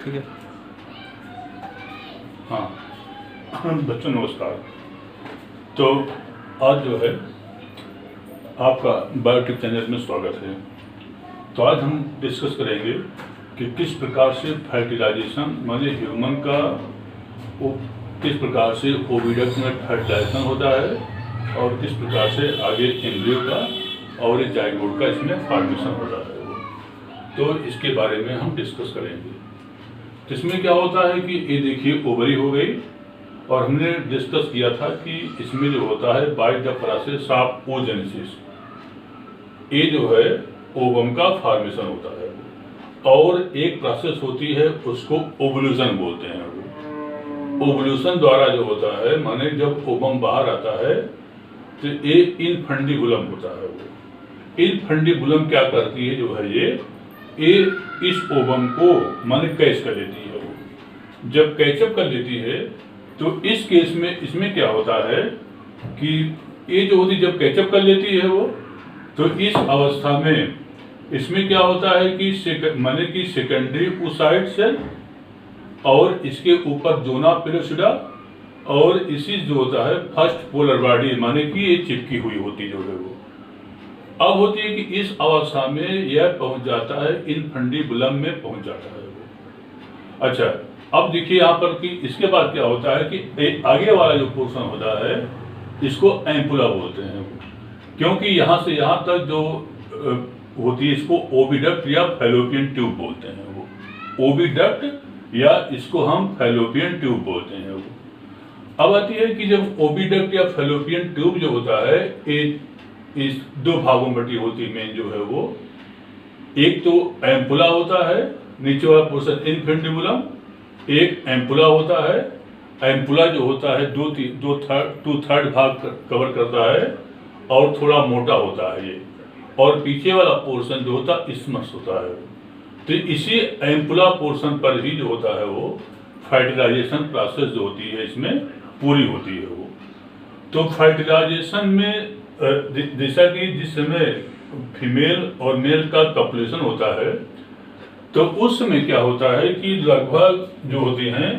ठीक है। हाँ बच्चों नमस्कार। तो आज जो है आपका बायोटिक चैनल में स्वागत है। तो आज हम डिस्कस करेंगे कि किस प्रकार से फर्टिलाइजेशन माने ह्यूमन का किस प्रकार से ओविडक्ट में फर्टिलाइजेशन होता है और किस प्रकार से आगे एम्ब्रियो का और जाइगोट का इसमें फॉर्मेशन होता है। तो इसके बारे में हम डिस्कस करेंगे। इसमें क्या होता है कि ये देखिए ओवरी हो गई और हमने डिस्कस किया था कि इसमें जो होता है bye the process of oogenesis, ये जो है ओवम का फॉर्मेशन होता है और एक प्रोसेस होती है उसको ओवल्यूशन बोलते हैं। ओवल्यूशन द्वारा जो होता है माने जब ओवम बाहर आता है तो ये इनफंडिबुलम होता है। वो इनफंडिबुलम क्या करती है जो है ये इस ओवम को माने कैच कर लेती है। वो जब कैचअप कर लेती है तो इस केस में इसमें क्या होता है कि ये जो होती जब कैचअप कर लेती है वो, तो इस अवस्था में इसमें क्या होता है कि माने कि सेकेंडरी oocyte सेल और इसके ऊपर जोना पेलोसिडा और इसी जो होता है फर्स्ट पोलर बॉडी माने कि ये चिपकी हुई होती जो है वो अब होती है कि इस अवस्था में यह पहुंच जाता है इनफंडिबुलम में पहुंच जाता है वो। अच्छा, अब देखिए यहाँ पर कि इसके बाद क्या होता है कि आगे वाला जो पोर्शन होता है इसको एम्पुला बोलते हैं, क्योंकि यहाँ से यहाँ तक जो होती है इसको ओविडक्ट या फैलोपियन ट्यूब बोलते हैं। वो ओविडक्ट या इसको हम फैलोपियन ट्यूब बोलते हैं। वो अब आती है कि जब ओविडक्ट या फैलोपियन ट्यूब जो होता है इस दो भागों में बटी होती है। मेन जो है वो एक तो एम्पुला होता है, नीचे वाला पोर्शन इनफंडिबुलम, एक एम्पुला होता है। एम्पुला जो होता है टू थर्ड भाग कवर करता है और थोड़ा मोटा होता है ये, और पीछे वाला पोर्शन जो होता है इस्मस होता है। तो इसी एम्पुला पोर्शन पर ही जो होता है वो फर्टिलाइजेशन प्रोसेस जो होती है इसमें पूरी होती है। वो तो फर्टिलाइजेशन में जैसा कि जिस समय फीमेल और मेल का कॉपुलेशन होता है तो उस समय क्या होता है कि लगभग जो होती हैं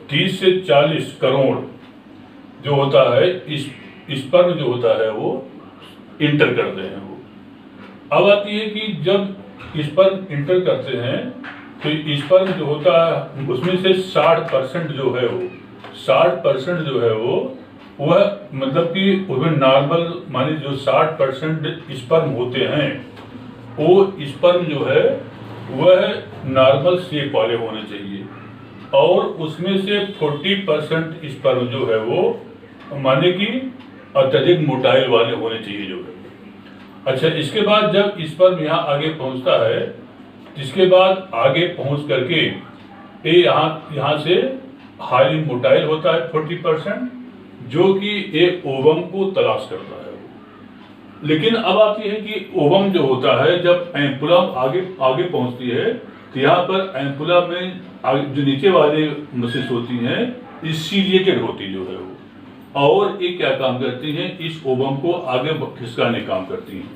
30 से 40 करोड़ जो होता है इस स्पर्म जो होता है वो इंटर करते हैं। वो अब आती है कि जब स्पर्म इंटर करते हैं तो स्पर्म जो होता है उसमें से 60% जो है वो 60% जो है वो वह मतलब कि उसमें नॉर्मल माने जो 60% स्पर्म होते हैं वो स्पर्म जो है वह नॉर्मल शेप वाले होने चाहिए और उसमें से 40% स्पर्म जो है वो माने कि अत्यधिक मोटाइल वाले होने चाहिए जो है। अच्छा, इसके बाद जब स्पर्म यहाँ आगे पहुँचता है जिसके बाद आगे पहुँच करके ये यहाँ से हाईली मोटाइल होता है 40%, जो कि एक ओवम को तलाश करता है। लेकिन अब आती है कि ओवम जो होता है जब एम्पुला आगे पहुंचती है तो यहाँ पर एम्पुला में जो नीचे वाले मसल्स होती हैं इसीलिएटेड होती जो है वो, और ये क्या काम करती हैं इस ओवम को आगे खिसकाने काम करती हैं।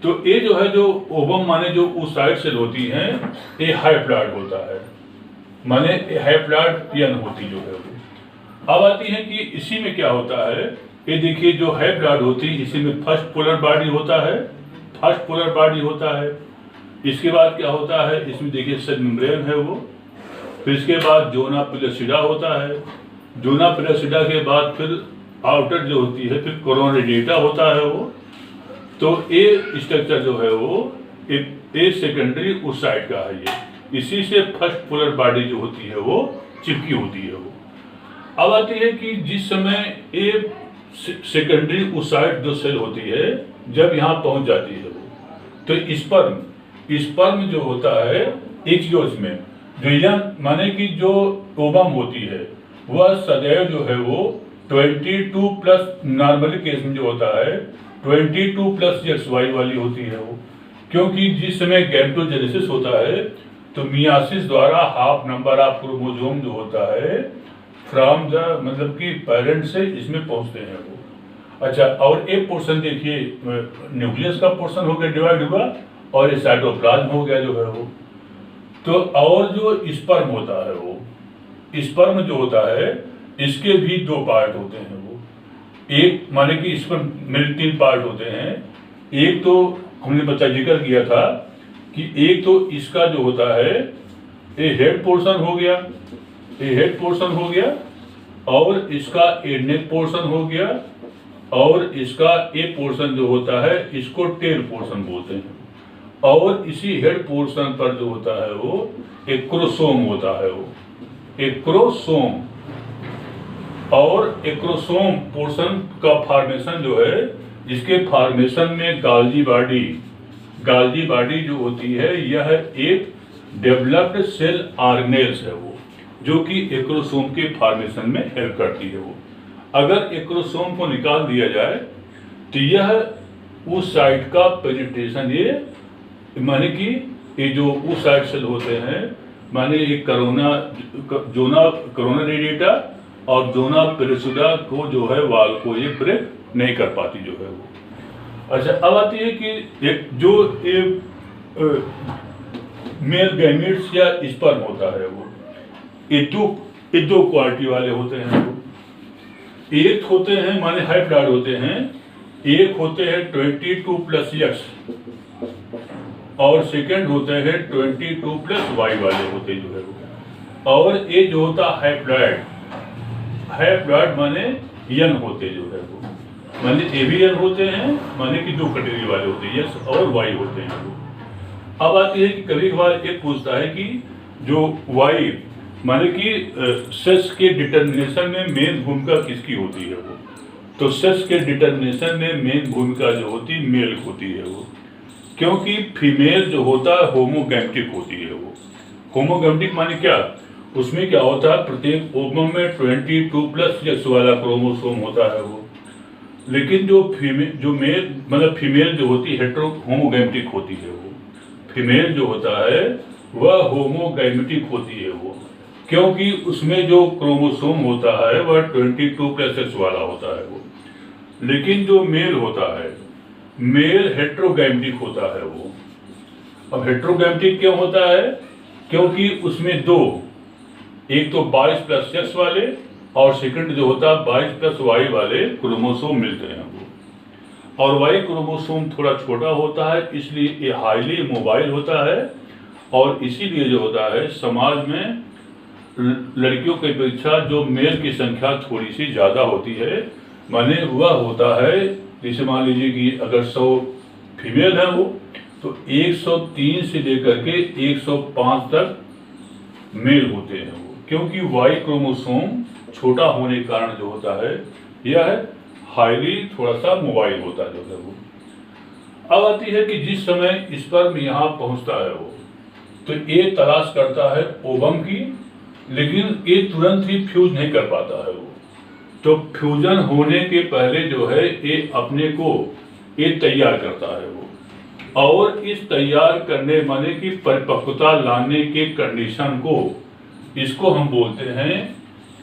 तो ये जो है जो ओवम माने जो उस साइड सेल होती हैं ये हाइप्लॉइड होता है, माने हाइप्लॉइड होती जो है वो। अब आती है कि इसी में क्या होता है ये देखिए जो हाइप्लॉइड होती है इसी में फर्स्ट पोलर बॉडी होता है। इसके बाद क्या होता है इसमें देखिए सेल मेम्ब्रेन है वो, फिर इसके बाद जोना पेलोसिडा होता है। जोना पेलोसिडा के बाद फिर आउटर जो होती है फिर कोरोनरी डेटा होता है वो। तो ये स्ट्रक्चर जो है वो ए सेकेंडरी उस साइड का है ये, इसी से फर्स्ट पोलर बॉडी जो होती है वो चिपकी होती है वो। अब आती है कि जिस समय ये सेकेंडरी oocyte जो सेल होती है जब यहाँ पहुँच जाती है वो, तो स्पर्म जो होता है एक्सियोस में जो यंग माने कि जो ओवम होती है वह सदैव जो है वो 22+ नॉर्मली केस में जो होता है 22+ XY वाली होती है वो, क्योंकि जिस समय गैमेटोजेनेसिस होता है तो मियासिस द्वारा हाफ नंबर ऑफ क्रोमोसोम जो होता है फ्रॉम द मतलब कि पेरेंट से इसमें पहुंचते हैं वो। अच्छा, और एक पोर्शन देखिए न्यूक्लियस का पोर्शन हो गया डिवाइड हुआ और ये साइटोप्लाज्म हो गया जो है वो। तो और जो स्पर्म होता है वो स्पर्म जो होता है इसके भी दो पार्ट होते हैं। वो एक माने कि स्पर्म मेरे 3 पार्ट होते हैं। एक तो हमने बच्चा जिक्र किया था कि एक तो इसका जो होता है ये हेड पोर्शन हो गया, ये हेड पोर्शन हो गया, और इसका ये नेक पोर्शन हो गया, और इसका ये पोर्शन जो होता है इसको टेल पोर्शन बोलते हैं। और इसी हेड पोर्शन पर जो होता है वो एक क्रोसोम होता है, वो एक क्रोसोम। और एक क्रोसोम पोर्शन का फॉर्मेशन जो है, इसके फॉर्मेशन में गाल्जी बॉडी जो होती है यह एक डेवलप्ड सेल ऑर्गेनेल्स है वो, जो कि एक्रोसोम के फॉर्मेशन में हेल्प करती है वो। अगर एक्रोसोम को निकाल दिया जाए तो यह उस साइट का पेनिट्रेशन, ये माने कि ये जो उस साइट सेल होते हैं, माने ये कोरोना रेडिएटा और जोना पेरिसुडा को जो है वाल को ये ब्रेक नहीं कर पाती जो है वो। अच्छा, अब आती है कि एक जो मेल गैमेट्स या स्पर्म होता है वो ये दो क्वालिटी वाले होते हैं वो। एक होते हैं माने हाइब्रिड होते हैं, एक होते हैं 22+X और सेकंड होते हैं 22+Y वाले होते जो है वो। और ये जो होता हाइब्रिड माने यन होते जो है वो, माने एवियन होते हैं, माने कि 2 कैटेगरी वाले होते हैं, X और Y होते हैं वो। अब आती है कि कभी कभार एक पूछता है कि जो Y माने कि सेक्स के डिटर्मिनेशन में मेन भूमिका किसकी होती है वो, तो सेक्स के डिटर्मिनेशन में मेन भूमिका जो होती मेल होती है वो, क्योंकि फीमेल जो होता है होमोगैमेटिक होती है वो। होमोगैमेटिक माने क्या, उसमें क्या होता है प्रत्येक ओवम में 22+X वाला क्रोमोसोम होता है वो। लेकिन जो मेल मतलब फीमेल जो होती है हेटेरो होमोगैमेटिक होती है वो। फीमेल जो होता है वह होमोगैमेटिक होती है वो, क्योंकि उसमें जो क्रोमोसोम होता है वह 22+X वाला होता है वो। लेकिन जो मेल होता है, मेल हेटेरोगैमेटिक होता है वो। अब हेटेरोगैमेटिक क्यों होता है, क्योंकि उसमें दो, एक तो 22+X वाले और सेकंड जो होता है 22+Y वाले क्रोमोसोम मिलते हैं वो। और Y क्रोमोसोम थोड़ा छोटा होता है, इसलिए ये हाईली मोबाइल होता है। और इसीलिए जो होता है समाज में लड़कियों की अपेक्षा जो मेल की संख्या थोड़ी सी ज़्यादा होती है, माने वह होता है, जैसे मान लीजिए कि अगर 100 फीमेल है वो, तो 103 से लेकर के 105 तक मेल होते हैं वो, क्योंकि Y क्रोमोसोम छोटा होने के कारण जो होता है यह हाईली थोड़ा सा मोबाइल होता है जो है वो। अब आती है कि जिस समय स्पर्म यहाँ पहुँचता है वो, तो ये तलाश करता है ओवम की, लेकिन ये तुरंत ही फ्यूज नहीं कर पाता है वो। तो फ्यूजन होने के पहले जो है ये अपने को ये तैयार करता है वो। और इस तैयार करने माने कि परिपक्वता लाने के कंडीशन को, इसको हम बोलते हैं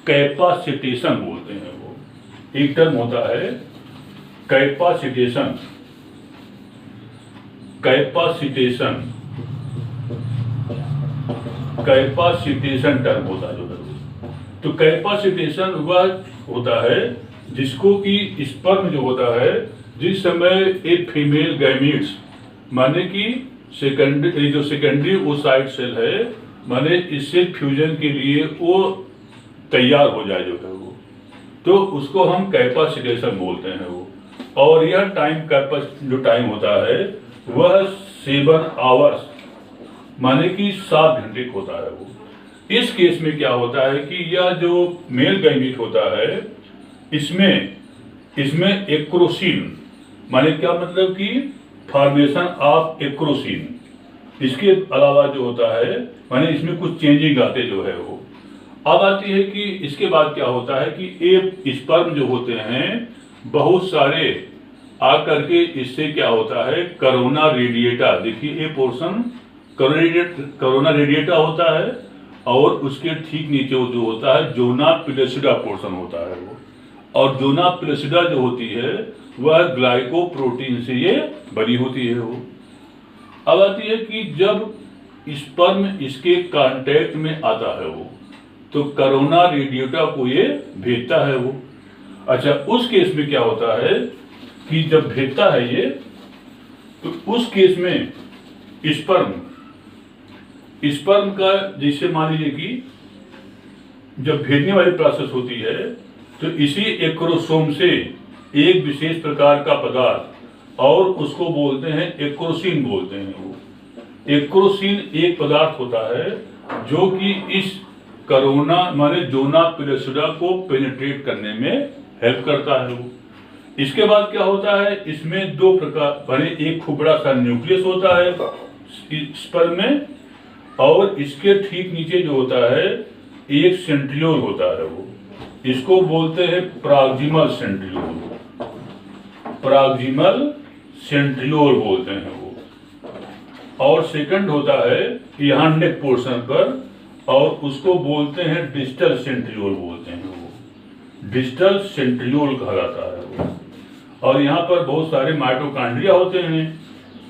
कैपेसिटेशन बोलते हैं वो। एक टर्म होता है कैपेसिटेशन, कैपेसिटेशन टर्म होता है जो है। तो कैपेसिटेशन वह होता है जिसको कि स्पर्म जो होता है, जिस समय एक फीमेल गैमीट्स माने कि सेकेंडरी ओसाइट सेल है, माने इससे फ्यूजन के लिए वो तैयार हो जाए जो है वो, तो उसको हम कैपेसिटेशन बोलते हैं वो। और यह जो टाइम होता है वह 7 आवर्स माने कि 7 घंटे होता है वो। इस केस में क्या होता है कि यह जो मेल गैमीट होता है इसमें एक्रोसिन माने क्या मतलब कि फॉर्मेशन ऑफ एक्रोसिन, इसके अलावा जो होता है माने इसमें कुछ चेंजिंग आते जो है वो। अब आती है कि इसके बाद क्या होता है कि ये स्पर्म जो होते हैं बहुत सारे आकर के इससे क्या होता है कोरोना रेडिएटा, देखिए ये पोर्शन कोरोना रेडिएटा होता है, और उसके ठीक नीचे जो होता है जोना पेलिसिडा पोर्शन होता है वो। और जोना पेलिसिडा जो होती है वह ग्लाइकोप्रोटीन से ये बनी होती है वो। अब आती है कि जब स्पर्म इसके कांटेक्ट में आता है वो, तो कोरोना रेडियोटा को ये भेजता है वो। अच्छा, उस केस में क्या होता है कि जब भेजता है ये, तो उस केस में स्पर्म का, जैसे मान लीजिए कि जब भेजने वाली प्रोसेस होती है तो इसी एक्रोसोम से एक विशेष प्रकार का पदार्थ, और उसको बोलते हैं एक्रोसिन बोलते हैं वो। एक्रोसिन एक पदार्थ होता है जो कि इस कोरोना माने जोना पेनिसुला को पेनिट्रेट करने में हेल्प करता है वो। इसके बाद क्या होता है, इसमें दो प्रकार माने एक खुबड़ा सा न्यूक्लियस होता है स्पर्म में, और इसके ठीक नीचे जो होता है एक सेंट्रियोल होता है वो, इसको बोलते हैं प्रॉक्सिमल सेंट्रियोल, प्रॉक्सिमल सेंट्रियोल बोलते हैं वो। और सेकंड होता है यहाँ नेक पोर्शन पर, और उसको बोलते हैं डिस्टल सेंट्रियोल बोलते हैं वो, डिस्टल सेंट्रियोल कहा जाता है वो। और यहाँ पर बहुत सारे माइटोकॉन्ड्रिया होते हैं,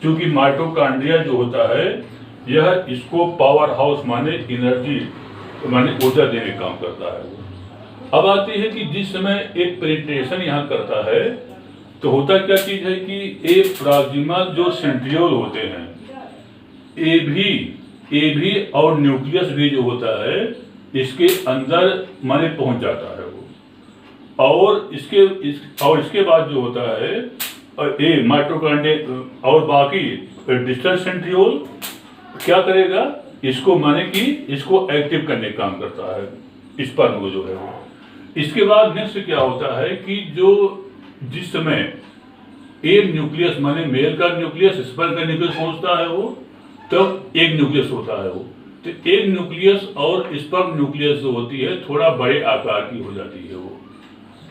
क्योंकि माइटोकॉन्ड्रिया जो होता है यह इसको पावर हाउस माने एनर्जी माने ऊर्जा देने का काम करता है वो। अब आती है कि जिस समय एक पेनिट्रेशन यहाँ करता है तो होता क्या चीज है कि ए प्रॉक्सिमल जो सेंट्रियोल होते हैं, ए भी और न्यूक्लियस भी जो होता है इसके अंदर माने पहुंच जाता है वो। और इसके बाद जो होता है माइटोकॉन्ड्रिया और बाकी डिस्टल सेंट्रियोल क्या करेगा, इसको माने कि इसको एक्टिव करने का काम करता है स्पर्म को जो है वो। इसके बाद नेक्स्ट क्या होता है कि जो जिस समय एक न्यूक्लियस माने मेल का न्यूक्लियस स्पर्म का न्यूक्लियस पहुंचता है वो, तब एक न्यूक्लियस होता है वो। तो एक न्यूक्लियस और स्पर्म न्यूक्लियस जो होती है थोड़ा बड़े आकार की हो जाती है वो।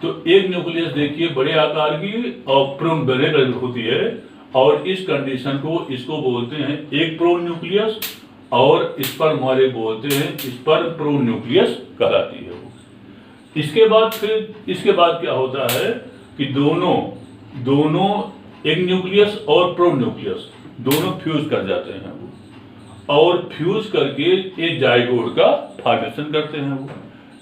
तो एक न्यूक्लियस देखिए बड़े आकार की और प्रोन बड़े होती है, और इस कंडीशन को इसको बोलते हैं एक प्रोन न्यूक्लियस, और स्पर्म वाले बोलते हैं स्पर्म प्रोन न्यूक्लियस कहलाती है वो। इसके बाद क्या होता है कि दोनों एक न्यूक्लियस और प्रोन न्यूक्लियस दोनों फ्यूज कर जाते हैं वो, और फ्यूज करके एक जाइगोट का फॉर्मेशन करते हैं वो।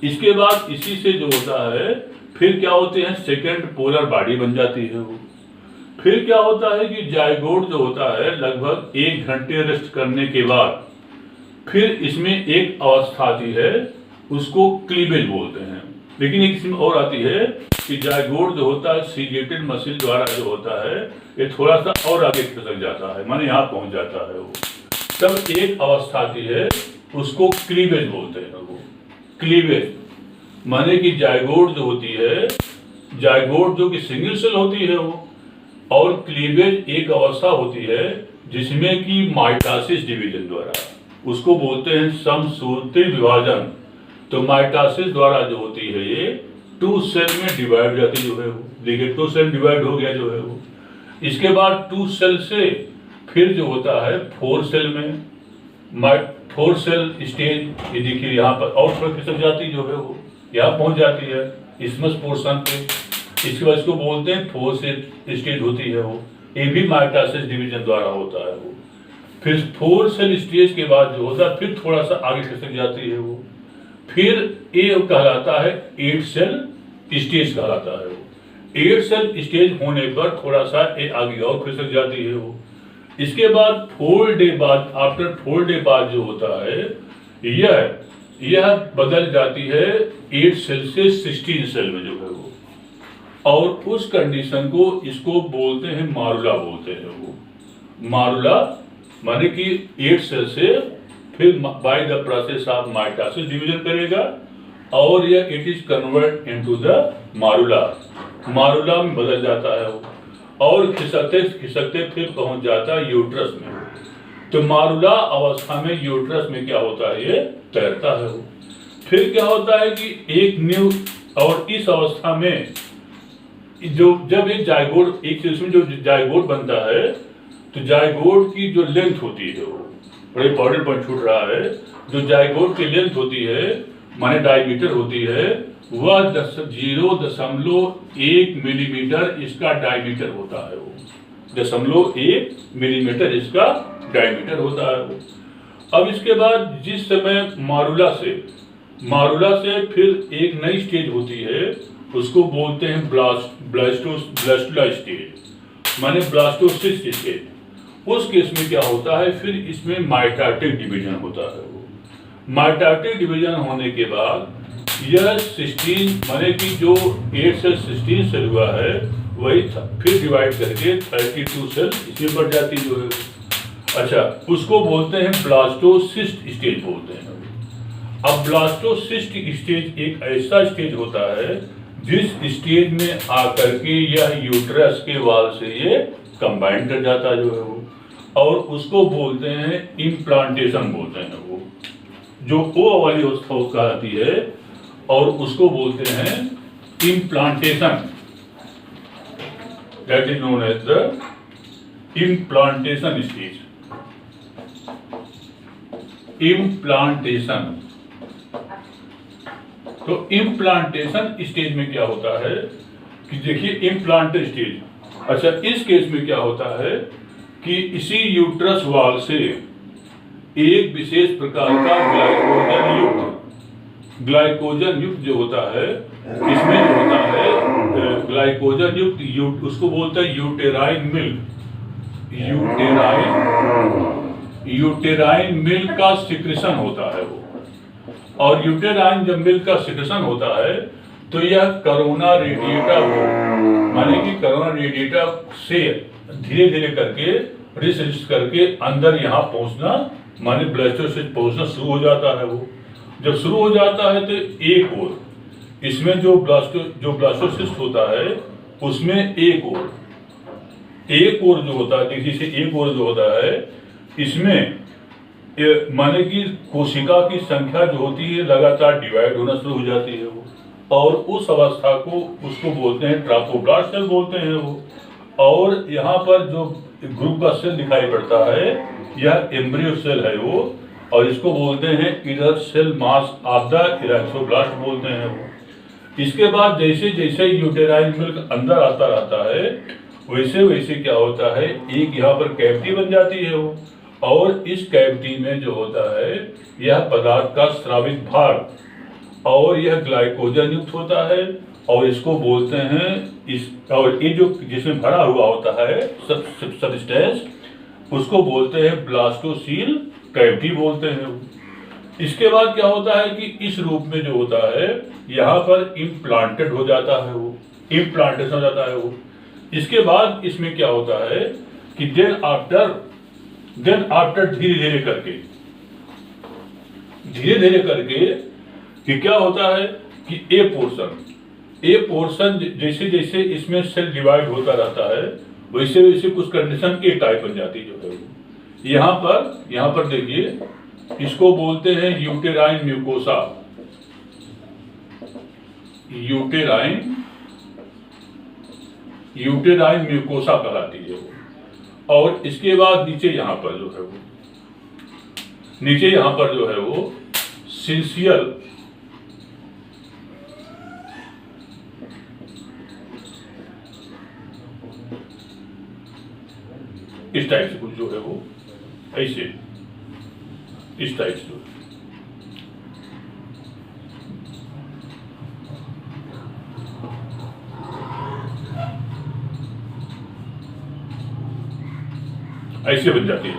इसके बाद इसी से जो होता है फिर क्या होते हैं सेकेंड पोलर बॉडी बन जाती है वो। फिर क्या होता है कि जाइगोट जो होता है लगभग 1 घंटे रेस्ट करने के बाद फिर इसमें एक अवस्था आती है, उसको क्लीवेज बोलते हैं। लेकिन एक इसमें और आती है कि जाइगोट जो होता है सीलिएटेड मसल द्वारा जो होता है ये थोड़ा सा और आगे खिसक जाता है, माने यहाँ पहुंच जाता है वो। तब एक अवस्था आती है, उसको क्लीवेज बोलते हैं वो। क्लीवेज माने कि जाइगोट जो होती है, जाइगोट जो कि सिंगल सेल होती है वो, और क्लीवेज एक अवस्था होती है जिसमें कि माइटोसिस डिवीजन द्वारा, उसको बोलते हैं समसूत्री विभाजन। तो माइटोसिस द्वारा जो होती है ये 2 सेल में डिवाइड हो जाती जो है वो। देखिए 2 सेल डिवाइड हो गया जो है वो। इसके बाद 2 सेल से फिर जो होता है 4 सेल में, 4 सेल स्टेज, ये देखिए यहाँ पर और थोड़ा खिसक जाती जो है वो, यहाँ पहुंच जाती है इसमस पोर्शन पे। इसके बाद इसको बोलते हैं 4 सेल स्टेज होती है वो, ये भी माइटोसिस डिवीजन द्वारा होता है वो। फिर 4 सेल स्टेज के बाद जो होता है फिर थोड़ा सा आगे खिसक जाती है वो, फिर ये कहलाता है 8 सेल स्टेज कहलाता है वो। 8 सेल स्टेज होने पर थोड़ा सा ये आगे और खिसक जाती है वो। इसके बाद 4 डे बाद, आफ्टर 4 डे बाद जो होता है यह बदल जाती है 8 सेल से 16 सेल में जो है वो, और उस कंडीशन को इसको बोलते हैं मारुला बोलते हैं वो। मारुला माने कि 8 सेल से फिर by the process of mitosis division करेगा, और यह it is convert into the morula, morula में बदल जाता है वो, और खिसकते खिसकते फिर पहुंच जाता है यूट्रस में। तो मारुला अवस्था में यूट्रस में क्या होता है, ये तैरता है वो। फिर क्या होता है कि एक न्यू, और इस अवस्था में जो जब एक जाइगोट, एक सेल में जो जाइगोट बनता है, तो जाइगोट की जो लेंथ होती है वो, बड़े इंपॉर्टेंट पॉइंट छूट रहा है, जो जाइगोट की लेंथ होती है माने डायमीटर होती है, वह 0.1 मिलीमीटर इसका डायमीटर होता है वो। 0.1 मिलीमीटर इसका डायमीटर होता है वो। अब इसके बाद जिस समय मारुला से फिर एक नई स्टेज होती है, उसको बोलते हैं ब्लास्टुला स्टेज, माने ब्लास्टोसिस्ट स्टेज। उस केस में क्या होता है, फिर इसमें माइटोटिक डिवीजन होता है। माइटोटिक डिवीजन होने के बाद यह 16 माने कि जो 8 से 16 सेल हुआ है वही फिर डिवाइड करके 32 सेल इसमें बढ़ जाती जो है। अच्छा, उसको बोलते हैं ब्लास्टोसिस्ट स्टेज बोलते हैं। अब ब्लास्टोसिस्ट स्टेज एक ऐसा स्टेज होता है जिस स्टेज में आकर के यह यूट्रस के वाल से ये कंबाइन कर जाता जो है वो, और उसको बोलते हैं इम्प्लांटेशन बोलते हैं। वो जो ओ वाली अवस्था कहलाती है और उसको बोलते हैं implantation, that is known as the implantation stage. Implantation, तो इम्प्लांटेशन स्टेज में क्या होता है कि देखिए इम्प्लांटेड स्टेज। अच्छा, इस केस में क्या होता है कि इसी यूट्रस वाल से एक विशेष प्रकार का ग्लाइकोजन युक्त जो होता है, इसमें जो होता है ग्लाइकोजन युक्त उसको बोलते हैं यूटेराइन मिल्क का सिक्रेशन होता है वो। और यूटेराइन जब मिल्क का सिक्रेशन होता है तो यह कोरोना रेडिएटा माने कि कोरोना रेडिएटा से धीरे धीरे करके रिसर्च करके अंदर यहाँ पहुँचना माने ब्लास्टोसिस्ट पहुँचना शुरू हो जाता है। वो जब शुरू हो जाता है तो एक और इसमें जो ब्लास्टोसिस्ट होता है उसमें एक और जो होता है, देखिए से एक और जो होता है इसमें माने कि कोशिका की संख्या जो होती है लगातार डिवाइड होना शुरू हो जाती है वो, और उस अवस्था को उसको बोलते हैं ट्राफोब्लास्ट सेल बोलते हैं वो। और यहाँ पर जो ग्रुप का सेल दिखाई पड़ता है यह एम्ब्रियो सेल है वो, और इसको बोलते हैं inner cell mass of the embryoblast बोलते हैं वो। इसके बाद जैसे जैसे यूटेराइन मिल्क अंदर आता रहता है वैसे वैसे क्या होता है, एक यहाँ पर कैविटी बन जाती है वो, और इस कैविटी में जो होता है यह पदार्थ का स्रावित भाग और यह ग्लाइकोजन युक्त होता है, और इसको बोलते हैं और ये जो जिसमें भरा हुआ होता है सबस्टेंस उसको बोलते हैं ब्लास्टोसील कैविटी बोलते हैं। इसके बाद क्या होता है कि इस रूप में जो होता है यहाँ पर इम्प्लांटेड हो जाता है वो, इम्प्लांटेशन हो जाता है वो। इसके बाद इसमें क्या होता है कि देन आफ्टर धीरे धीरे करके कि क्या होता है कि ए पोर्शन जैसे जैसे इसमें सेल डिवाइड होता रहता है वैसे वैसे कुछ कंडीशन ए टाइप बन जाती जो है। यहाँ पर देखिए इसको बोलते हैं यूटेराइन म्यूकोसा, यूटेराइन म्यूकोसा कहलाती है वो। और इसके बाद नीचे यहाँ पर जो है वो सिंसियल इस टाइप से कुछ जो है वो ऐसे इस टाइप से ऐसे बन जाती है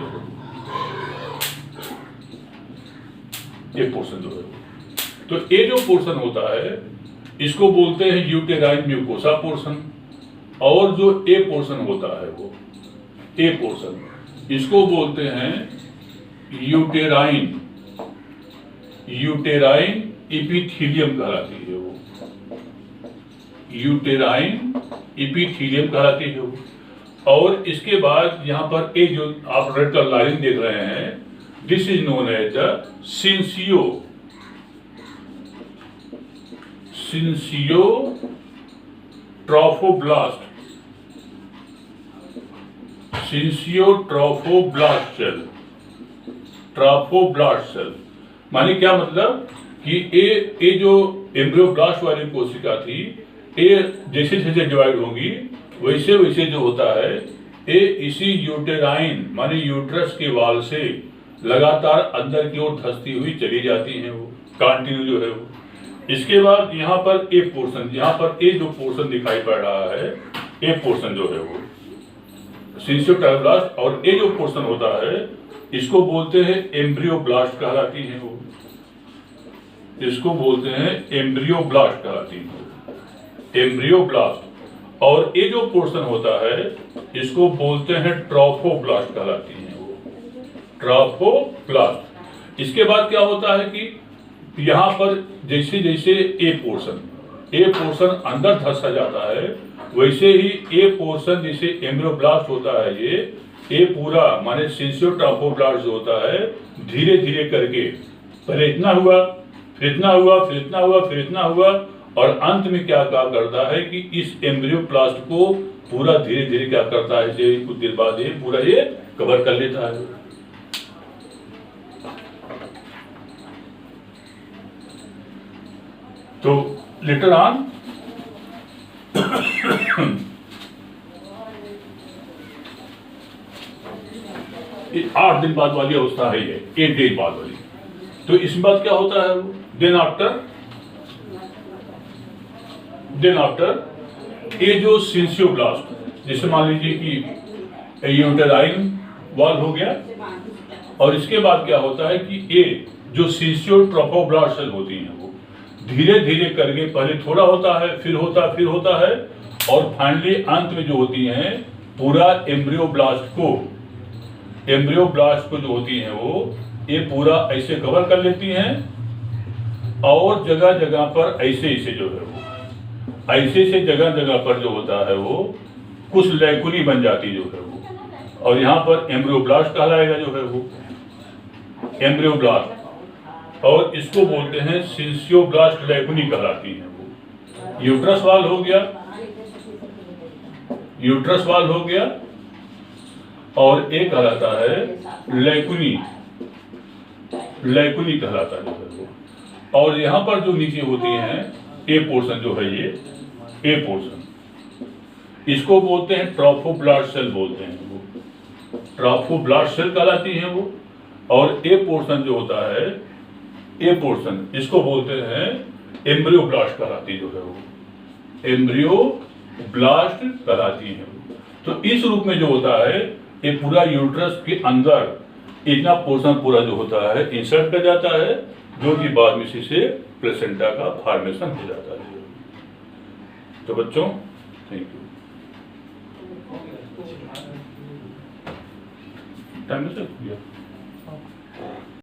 ये पोर्शन जो है। तो ये जो पोर्शन होता है इसको बोलते हैं यूटेराइन म्यूकोसा पोर्शन, और जो ए पोर्शन होता है वो ए पोर्शन इसको बोलते हैं यूटेराइन इपिथीलियम कहलाती है वो, यूटेराइन इपिथीलियम कहलाती है वो। और इसके बाद यहाँ पर एक जो आप रेड कलर लाइन देख रहे हैं this is known as the syncytiotrophoblast cell माने क्या मतलब कि ये जो एम्ब्रियोब्लास्ट वाली कोशिका थी ये जैसे जैसे डिवाइड होगी वैसे वैसे जो होता है ये इसी यूटेराइन माने यूट्रस के वाल से लगातार अंदर की ओर धंसती हुई चली जाती हैं, वो कंटिन्यू जो है वो। इसके बाद यहाँ पर ए पोर्शन, यहाँ पर ए जो पोर्शन दिखाई पड़ रहा है, ए पोर्शन जो है वो सिंसियोट्रायोब्लास्ट, और ए जो पोर्शन होता है इसको बोलते हैं एम्ब्रियोब्लास्ट कहलाती हैं वो, इसको बोलते हैं एम्ब्रियोब्लास्ट कहलाती है, एम्ब्रियोब्लास्ट। और ये जो पोर्शन होता है इसको बोलते हैं ट्रोफोब्लास्ट कहलाती हैं वो, ट्रोफोब्लास्ट। इसके बाद क्या होता है कि यहाँ पर जैसे जैसे ए पोर्शन अंदर धंसा जाता है, वैसे ही ए पोर्शन जैसे एम्ब्रियोब्लास्ट होता है, ये पूरा माने सिंसियोट्रोफोब्लास्ट जो होता है धीरे धीरे करके पहले इतना हुआ, फिर इतना हुआ, फिर इतना हुआ, फिर इतना हुआ, और अंत में क्या करता है कि इस एम्ब्रियोब्लास्ट को पूरा धीरे धीरे क्या करता है, कुछ देर बाद ये पूरा ये कवर कर लेता है। तो लेटर ऑन 8 दिन बाद वाली अवस्था है ये, 8 डेज बाद वाली। तो इसमें बाद क्या होता है, देन आफ्टर ये जो सिंसियोब्लास्ट, जैसे मान लीजिए कि यूटेराइन वॉल हो गया, और इसके बाद क्या होता है कि ये जो सिंसियोट्रोफोब्लास्ट सेल होती हैं वो धीरे धीरे करके पहले थोड़ा होता है, फिर होता है, और फाइनली अंत में जो होती हैं पूरा एम्ब्रियोब्लास्ट को जो होती हैं वो ये पूरा ऐसे कवर कर लेती हैं, और जगह जगह पर ऐसे जो है वो ऐसे जगह जगह पर जो होता है वो कुछ लैकुनी बन जाती जो है वो, और यहाँ पर एम्ब्रियोब्लास्ट कहलाएगा जो है वो एम्ब्रियोब्लास्ट, और इसको बोलते हैं सिंसियोब्लास्ट लैकुनी कहलाती हैं वो। यूट्रस वाल हो गया, और एक कहलाता है लैकुनी कहलाता है जो है वो। और यहाँ पर जो नीचे होती हैं ए पोर्शन जो है ये ए पोर्शन, इसको बोलते हैं ट्रोफोब्लास्ट सेल बोलते हैं वो, ट्रोफोब्लास्ट सेल कहलाती हैं वो। और ए पोर्शन जो होता है ए पोर्शन, इसको बोलते हैं एम्ब्रियोब्लास्ट कहलाती जो है वो, एम्ब्रियोब्लास्ट कहलाती है वो। तो इस रूप में जो होता है ये पूरा यूट्रस के अंदर इतना पोर्शन पूरा जो होता है इंसर्ट कर जाता है, जो कि बाद में से प्लेसेंटा का फॉर्मेशन हो जाता है। तो बच्चों थैंक यू। टाइम से